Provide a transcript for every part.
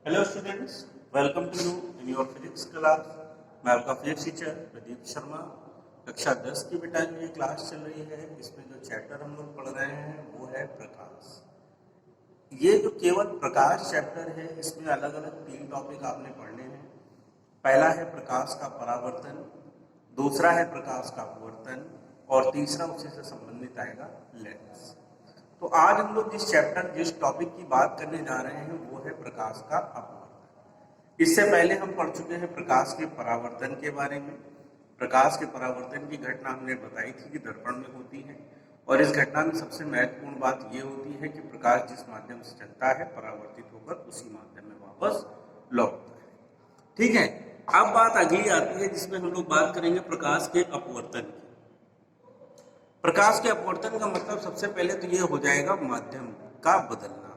Hello students, welcome to you in your physics class. मैं आपका physics teacher Pradeep Sharma. कक्षा 10 की बेटा जो ये क्लास चल रही है, इसमें जो चैप्टर हम लोग पढ़ रहे हैं वो है प्रकाश। ये जो केवल प्रकाश चैप्टर है, इसमें अलग अलग 3 टॉपिक आपने पढ़ने हैं। पहला है प्रकाश का परावर्तन, दूसरा है प्रकाश का अपवर्तन और तीसरा उसी से संबंधित आएगा लेंस। तो आज हम लोग जिस टॉपिक की बात करने जा रहे हैं वो है प्रकाश का अपवर्तन। इससे पहले हम पढ़ चुके हैं प्रकाश के परावर्तन के बारे में। प्रकाश के परावर्तन की घटना हमने बताई थी कि दर्पण में होती है, और इस घटना में सबसे महत्वपूर्ण बात ये होती है कि प्रकाश जिस माध्यम से चलता है परावर्तित होकर उसी माध्यम में वापस लौटता है। ठीक है, अब बात अगली आती है जिसमें हम लोग बात करेंगे प्रकाश के अपवर्तन की। प्रकाश के अपवर्तन का मतलब सबसे पहले तो ये हो जाएगा माध्यम का बदलना।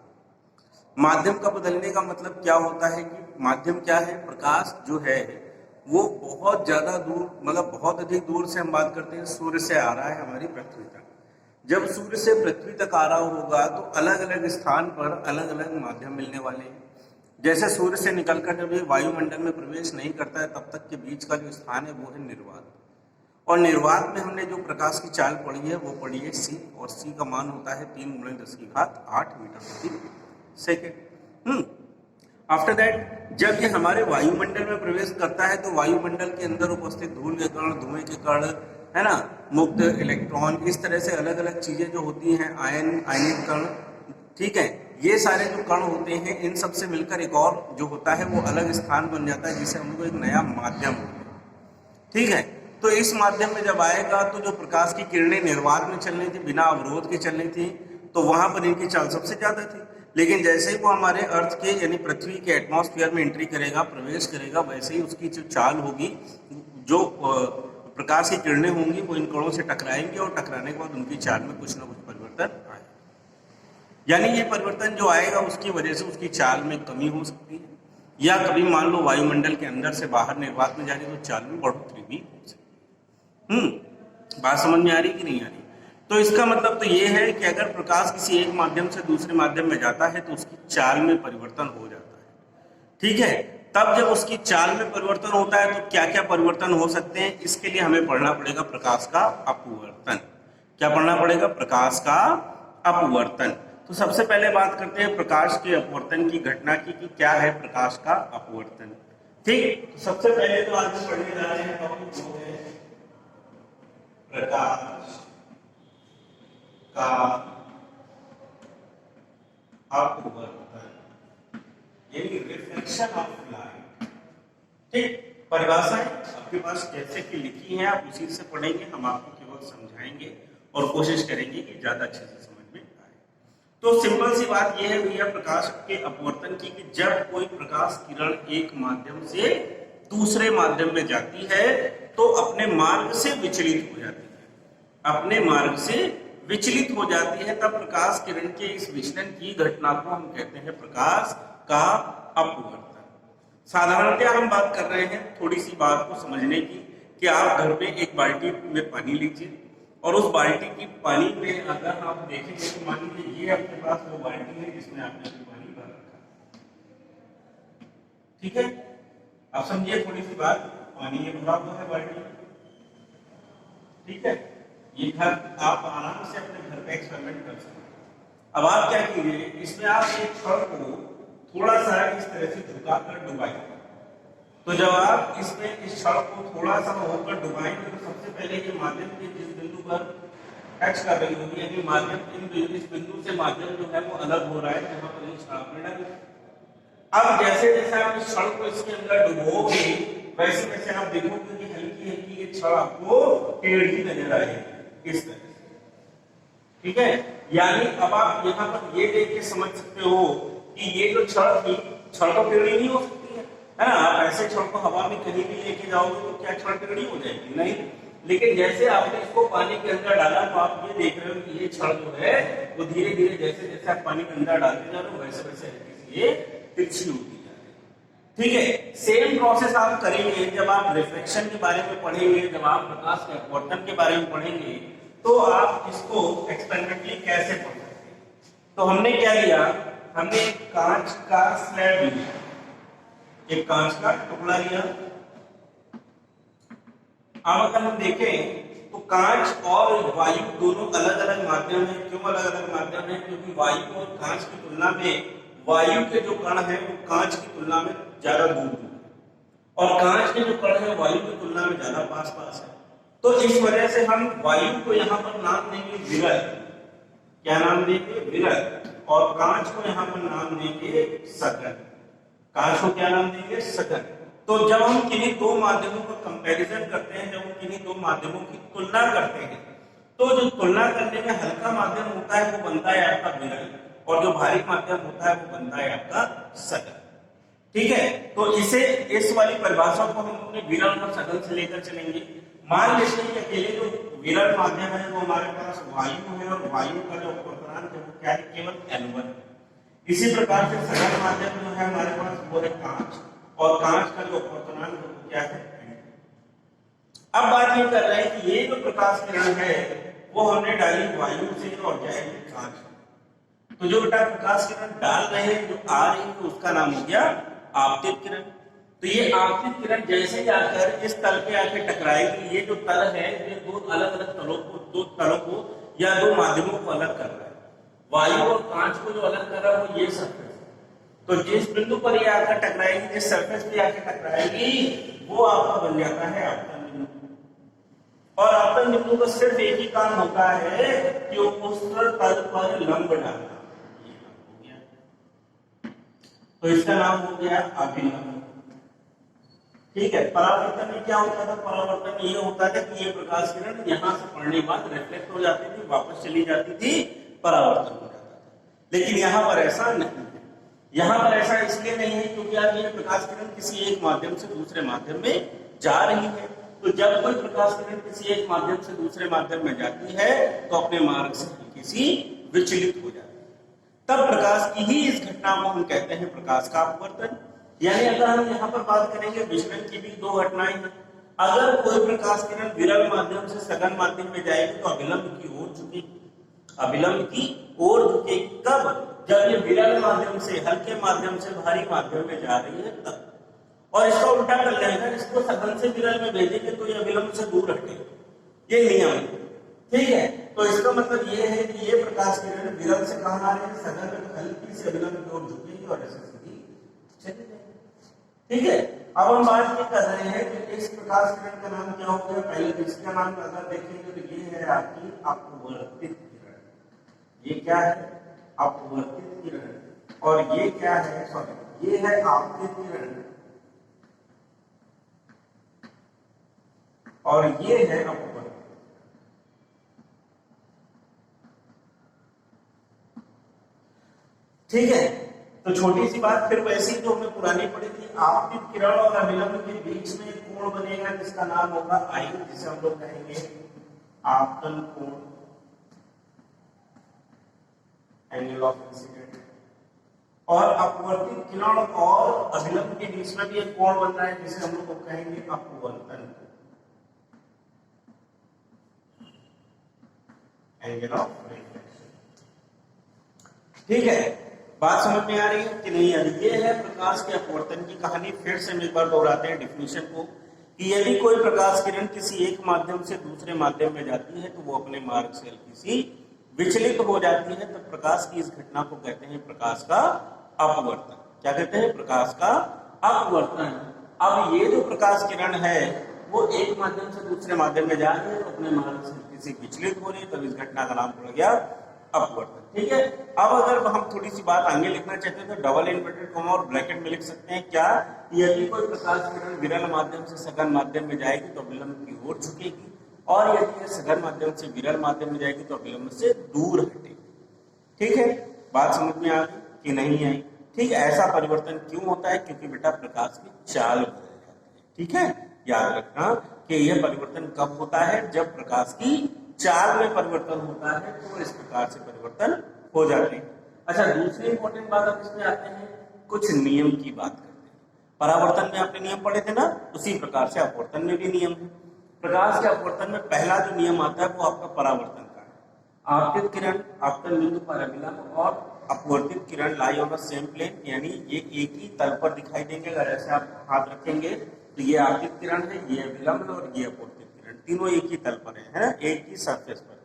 माध्यम का बदलने का मतलब क्या होता है कि माध्यम क्या है, प्रकाश जो है वो बहुत ज्यादा दूर, मतलब बहुत अधिक दूर से हम बात करते हैं, सूर्य से आ रहा है हमारी पृथ्वी तक। जब सूर्य से पृथ्वी तक आ रहा होगा तो अलग अलग स्थान पर अलग अलग माध्यम मिलने वाले हैं। जैसे सूर्य से निकलकर जब ये वायुमंडल में प्रवेश नहीं करता है तब तक के बीच का जो स्थान है वो है निर्वात। और निर्वात में हमने जो प्रकाश की चाल पढ़ी है वो पढ़ी है c, और c का मान होता है 3×10⁸ मीटर प्रति सेकेंड। आफ्टर दैट जब ये हमारे वायुमंडल में प्रवेश करता है तो वायुमंडल के अंदर उपस्थित धूल के कण, धुएं के कण, है ना, मुक्त इलेक्ट्रॉन, इस तरह से अलग अलग चीजें जो होती हैं, आयनिक कण, ठीक है, ये सारे जो कण होते हैं इन सब से मिलकर एक और जो होता है वो अलग स्थान बन जाता है जिसे हम लोग एक नया माध्यम होता है। ठीक है, तो इस माध्यम में जब आएगा तो जो प्रकाश की किरणें निर्वात में चलनी थी, बिना अवरोध के चलनी थी, तो वहां पर इनकी चाल सबसे ज्यादा थी। लेकिन जैसे ही वो हमारे अर्थ के यानी पृथ्वी के एटमॉस्फेयर में एंट्री करेगा, प्रवेश करेगा, वैसे ही उसकी जो चाल होगी, जो प्रकाश की किरणें होंगी वो इन कणों से टकराएंगी और टकराने के बाद उनकी चाल में कुछ ना कुछ परिवर्तन आएगा। यानी ये परिवर्तन जो आएगा उसकी वजह से उसकी चाल में कमी हो सकती है, या कभी मान लो वायुमंडल के अंदर से बाहर निर्वात में जा रही तो चाल में बढ़ोतरी भी हो सकती है। बात समझ में आ रही कि नहीं आ रही? तो इसका मतलब तो ये है कि अगर प्रकाश किसी एक माध्यम से दूसरे माध्यम में जाता है तो उसकी चाल में परिवर्तन हो जाता है। ठीक है, तब जब उसकी चाल में परिवर्तन होता है तो क्या क्या परिवर्तन हो सकते हैं, इसके लिए हमें पढ़ना पड़ेगा प्रकाश का अपवर्तन। क्या पढ़ना पड़ेगा? प्रकाश का अपवर्तन। तो सबसे पहले बात करते हैं प्रकाश के अपवर्तन की घटना की कि क्या है प्रकाश का अपवर्तन। ठीक, तो सबसे पहले तो आज हम पढ़ने जा रहे हैं टॉपिक जो है प्रकाश का अपवर्तन, यानी रिफ्लेक्शन ऑफ लाइट। ठीक, परिभाषाएं आपके पास कैसे की लिखी है, आप उसी से पढ़ेंगे, हम आपको केवल समझाएंगे और कोशिश करेंगे कि ज्यादा अच्छे से समझ में आए। तो सिंपल सी बात यह है भैया प्रकाश के अपवर्तन की कि जब कोई प्रकाश किरण एक माध्यम से दूसरे माध्यम में जाती है तो अपने मार्ग से विचलित हो जाती है, अपने मार्ग से विचलित हो जाती है, तब प्रकाश किरण के इस विचलन की घटना को हम कहते हैं प्रकाश का अपवर्तन। साधारणतया हम बात कर रहे हैं थोड़ी सी बात को समझने की कि आप घर पे एक बाल्टी में पानी लीजिए और उस बाल्टी की पानी में अगर आप देखेंगे तो मान लीजिए ये आपके पास वो बाल्टी है जिसमें आपने पानी भर रखा। ठीक है, आप समझिए थोड़ी सी बात, पानी ये भरा हुआ है बाल्टी। ठीक है, ये घर आप आराम से अपने घर पे एक्सपेरिमेंट कर सकते हैं। अब आप क्या कीजिए, इसमें आप एक छड़ को थोड़ा सा इस तरह से झुकाकर डुबाइए। तो जब आप इसमें इस छड़ को थोड़ा सा होकर डुबाएंगे तो सबसे पहले ये माध्यम के जिस बिंदु पर टच कर रही होगी, यानी माध्यम इस बिंदु से माध्यम जो है वो अलग हो रहा है जहां पर ये छड़ आपने डाली। अब जैसे जैसे आप इस छड़ को इसके अंदर डुबोगे वैसे वैसे आप देखोगे कि हल्की हल्की ये छड़ आपको टेढ़ी नजर आएगी इस तरह से। ठीक है, यानी अब आप यहाँ पर ये देख के समझ सकते हो कि ये जो छड़ थी, छड़ तो टेढ़ी नहीं हो सकती है ना। आप ऐसे छड़ को हवा में कहीं भी लेके जाओगे तो क्या छड़ टेढ़ी हो जाएगी? नहीं। लेकिन जैसे आपने इसको पानी के अंदर डाला तो आप ये देख रहे हो कि ये छड़ जो है वो धीरे धीरे जैसे जैसे आप पानी के अंदर डालते जा रहे हो वैसे वैसे ये तिरछी होती जा रही है। ठीक है, सेम प्रोसेस आप करेंगे जब आप रिफ्लेक्शन के बारे में पढ़ेंगे, जब आप प्रकाश के अपवर्तन के बारे में पढ़ेंगे तो आप इसको एक्सपेरिमेंटली कैसे पढ़ सकते हैं। तो हमने क्या लिया, हमने एक कांच का स्लैब लिया। एक कांच का टुकड़ा लिया। अब अगर हम देखें तो कांच और वायु दोनों अलग अलग माध्यम है। क्यों अलग अलग माध्यम है? क्योंकि वायु और कांच की तुलना में वायु के जो कण है वो कांच की तुलना में ज्यादा दूर है और कांच के जो कण है वायु की तुलना में ज्यादा पास पास है। तो इस वजह से हम वायु को यहाँ पर नाम देंगे विरल। क्या नाम देंगे? विरल। और कांच को यहाँ पर नाम देंगे सघन। कांच को क्या नाम देंगे? सघन। तो जब हम किन्हीं दो माध्यमों का कंपैरिजन करते हैं, जब हम किन्हीं दो माध्यमों की तुलना करते हैं, तो जो तुलना करने में हल्का माध्यम होता है वो बनता है आपका विरल और जो भारी माध्यम होता है वो बनता है आपका सघन। ठीक है, तो इसे इस वाली परिभाषा को हम अपने विरल और सघन से लेकर चलेंगे। मान लेते हैं कि अकेले जो विरल माध्यम है वो हमारे पास वायु है और वायु का जो अपवर्तनांक है वो क्या है? केवल N1 है। इसी प्रकार से सघन माध्यम जो है हमारे पास वो है कांच और कांच का जो अपवर्तनांक है वो क्या है? N2। अब बात ये कर रहे हैं कि ये जो प्रकाश किरण है वो हमने डाली वायु से और जाएगी कांच। तो जो बेटा प्रकाश किरण डाल रहे हैं, जो आ रही है, उसका नाम हो गया आपतित किरण। तो ये आपतित किरण जैसे ही आकर इस तल पे आके टकराएगी, ये जो तल है ये दो अलग अलग तलों को या दो माध्यमों को अलग कर रहा है। वायु और कांच को जो अलग कर रहा है वो ये सरफेस। तो जिस बिंदु पर ये आकर टकराएगी, जिस सरफेस पे आकर टकराएगी, वो आपका बन जाता है आपतन बिंदु। और आपतन बिंदु का सिर्फ एक ही काम होता है कि उस तल पर लंब डालना। तो इसका नाम हो गया अभिलंब। ठीक है, परावर्तन में क्या होता था? परावर्तन में ये होता था कि ये प्रकाश किरण यहां से पड़ने के बाद रिफ्लेक्ट हो जाती थी, वापस चली जाती थी, परावर्तन हो जाता था। लेकिन यहाँ पर ऐसा नहीं है। यहाँ पर ऐसा इसलिए नहीं है क्योंकि आप ये प्रकाश किरण किसी एक माध्यम से दूसरे माध्यम में जा रही है। तो जब कोई प्रकाश किरण किसी एक माध्यम से दूसरे माध्यम में जाती है तो अपने मार्ग से हल्की सी विचलित हो जाती है। तब प्रकाश की ही इस घटना को हम कहते हैं प्रकाश का अपवर्तन। यानी अगर हम यहाँ पर बात करेंगे विचलन की भी दो घटनाएं हैं। अगर कोई प्रकाश किरण विरल माध्यम से सघन माध्यम में जाएगी तो अभिलंब की ओर झुकेगी। अभिलंब की ओर झुकेगी कब? जब ये विरल माध्यम से हल्के माध्यम से भारी माध्यम में जा रही है तब। और इसका उल्टा कर लेंगे, इसको सघन से विरल में भेजेंगे तो ये अभिलंब से दूर हटेगा। ये नियम है। ठीक है, तो इसका मतलब ये है कि ये प्रकाश किरण विरल से कहां आ रही है? सघन में हल्की से अभिलंब की ओर झुकेगी और ऐसे सीधी चली जाएगी। ठीक है, अब हम बात ये कर रहे हैं कि इस प्रकाश किरण का नाम क्या हो गया? पहले इसका नाम अगर देखेंगे तो ये है आपकी अपवर्तित किरण। ये क्या है? अपवर्तित किरण। और ये क्या है? सॉरी, ये है आपतित किरण और ये है अपवर्तित। ठीक है, तो छोटी सी बात फिर वैसी जो हमने पुरानी पढ़ी थी, आपतित किरण और अभिलंब के बीच में एक कोण बनेगा जिसका नाम होगा आई, जिसे हम लोग कहेंगे आपतन कोण, एंगल ऑफ इंसिडेंट। और अपवर्तित किरण और अभिलंब के बीच में भी एक कोण बन रहा है जिसे हम लोग कहेंगे अपवर्तन, एंगल ऑफ रिफ्लेक्शन। ठीक है, बात समझ में आ रही है कि नहीं? ये है प्रकाश के अपवर्तन की कहानी। फिर से हम एक बार दोहराते हैं डेफिनेशन को कि यदि कोई प्रकाश किरण किसी एक माध्यम से दूसरे माध्यम में जाती है तो वो अपने मार्ग से हल्की सी विचलित हो जाती है, तो प्रकाश की इस घटना को कहते हैं प्रकाश का अपवर्तन। क्या कहते हैं? प्रकाश का अपवर्तन। अब ये जो प्रकाश किरण है वो एक माध्यम से दूसरे माध्यम में जा रही है तो अपने मार्ग से हल्की सी विचलित हो रही है, तब इस घटना का नाम पड़ गया अपवर्तन। ठीक है, अब अगर हम थोड़ी सी बात आगे लिखना चाहते हैं तो डबल इन्वर्टेड कॉमा और ब्रैकेट में लिख सकते हैं। क्या? यदि कोई प्रकाश किरण विरल माध्यम से सघन माध्यम में जाएगी तो अभिलंब की ओर झुकेगी और यदि यह सघन माध्यम से विरल माध्यम में जाएगी तो अभिलंब से दूर हटेगी। ठीक है, बात समझ में आ गई कि नहीं आई? ठीक है, ऐसा परिवर्तन क्यों होता है? क्योंकि बेटा प्रकाश की चाल बदल जाती है। ठीक है, याद रखना कि यह परिवर्तन कब होता है? जब प्रकाश की चाल में परिवर्तन होता है तो इस प्रकार से परिवर्तन हो जाते हैं। अच्छा, दूसरी इंपॉर्टेंट बात अब इसमें आते हैं, कुछ नियम की बात करते हैं। परावर्तन में आपने नियम पढ़े थे ना, उसी प्रकार से अपवर्तन में भी नियम है। प्रकाश के अपवर्तन में पहला जो नियम आता है वो आपका परावर्तन का है। आपतित किरण आपतन बिंदु पर अभिलंब और अपवर्तित किरण lie on the same plane, यानी ये एक ही तल पर दिखाई देंगे। अगर ऐसे आप हाथ रखेंगे तो ये आपतित किरण है, ये अभिलंब है और ये अपवर्तित किरण, तीनों एक ही तल पर है ना, एक ही सरफेस पर।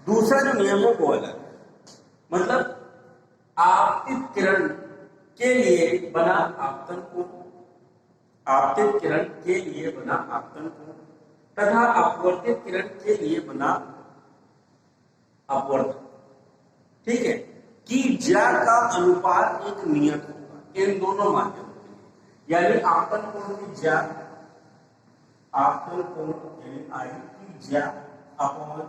दूसरा जो नियम है वो अलग है, मतलब आपतित किरण के लिए बना आपतन कोण, आपतित किरण के लिए बना आपतन कोण तथा अपवर्तित किरण के लिए बना अपवर्तन, ठीक है, कि ज्या का अनुपात एक नियत होगा इन दोनों माध्यमों के लिए, यानी आपतन कोण की ज्या, आपतन कोण यानी आई की ज्या अपॉन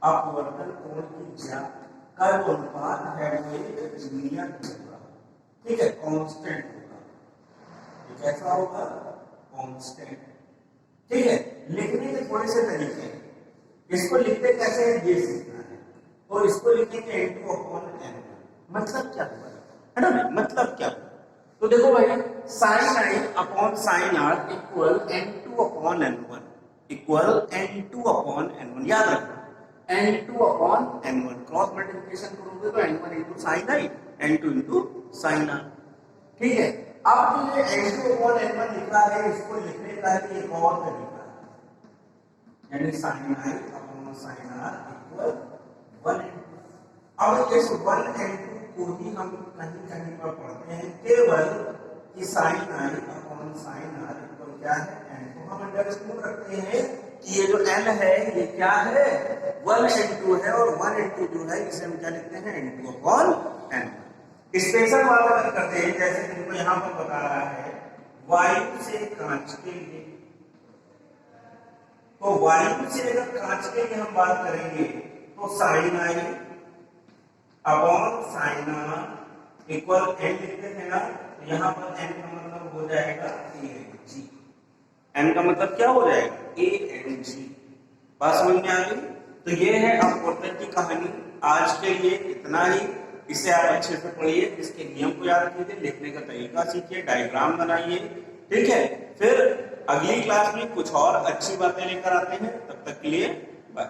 अपवर्तन कोण की ज्या का जो अनुपात है वो एक नियत होगा, ठीक है, कांस्टेंट होगा। ये कैसा होगा? कांस्टेंट, ठीक है। लिखने के थोड़े से तरीके हैं, इसको लिखते कैसे है ये सीखना है। तो इसको लिखेंगे n2 अपॉन n1, मतलब क्या होगा, है ना, मतलब क्या होगा? तो देखो भाई, sine i upon sine r equal n2 upon n1 equal n2 upon n1, याद रखना n2 upon n1, cross multiplication करोगे तो n1 into sine i, n2 into sine r, ठीक है। अब जो ये n2 अपॉन n1 लिखा है, इसको लिखने का एक और तरीका है, यानी sine i upon sine r equal 1 n2। अब इस 1 n2 को ही हम कहीं कहीं पर पढ़ते हैं केवल कि sine i upon sine r equal क्या है, n को हम अंडरस्टूड रखते हैं कि ये जो n है ये क्या है, 1 n2 है, और 1 n2 जो है इसे हम क्या लिखते हैं, n2 अपॉन n1। स्पेशल बात अगर करते हैं, जैसे तुमको यहां पर बता रहा है वायु से कांच के लिए, तो वायु से अगर कांच के लिए हम बात करेंगे तो sine i upon sine r equal n लिखते हैं ना, तो यहां पर n का मतलब हो जाएगा ANG, n का मतलब क्या हो जाएगा, ANG। बात समझ में आ गई? तो ये है अपवर्तन की कहानी। आज के लिए इतना ही, इसे आप अच्छे से पढ़िए, इसके नियम को याद कीजिए, लिखने का तरीका सीखिए, डायग्राम बनाइए, ठीक है। फिर अगली क्लास में कुछ और अच्छी बातें लेकर आते हैं, तब तक के लिए बाय।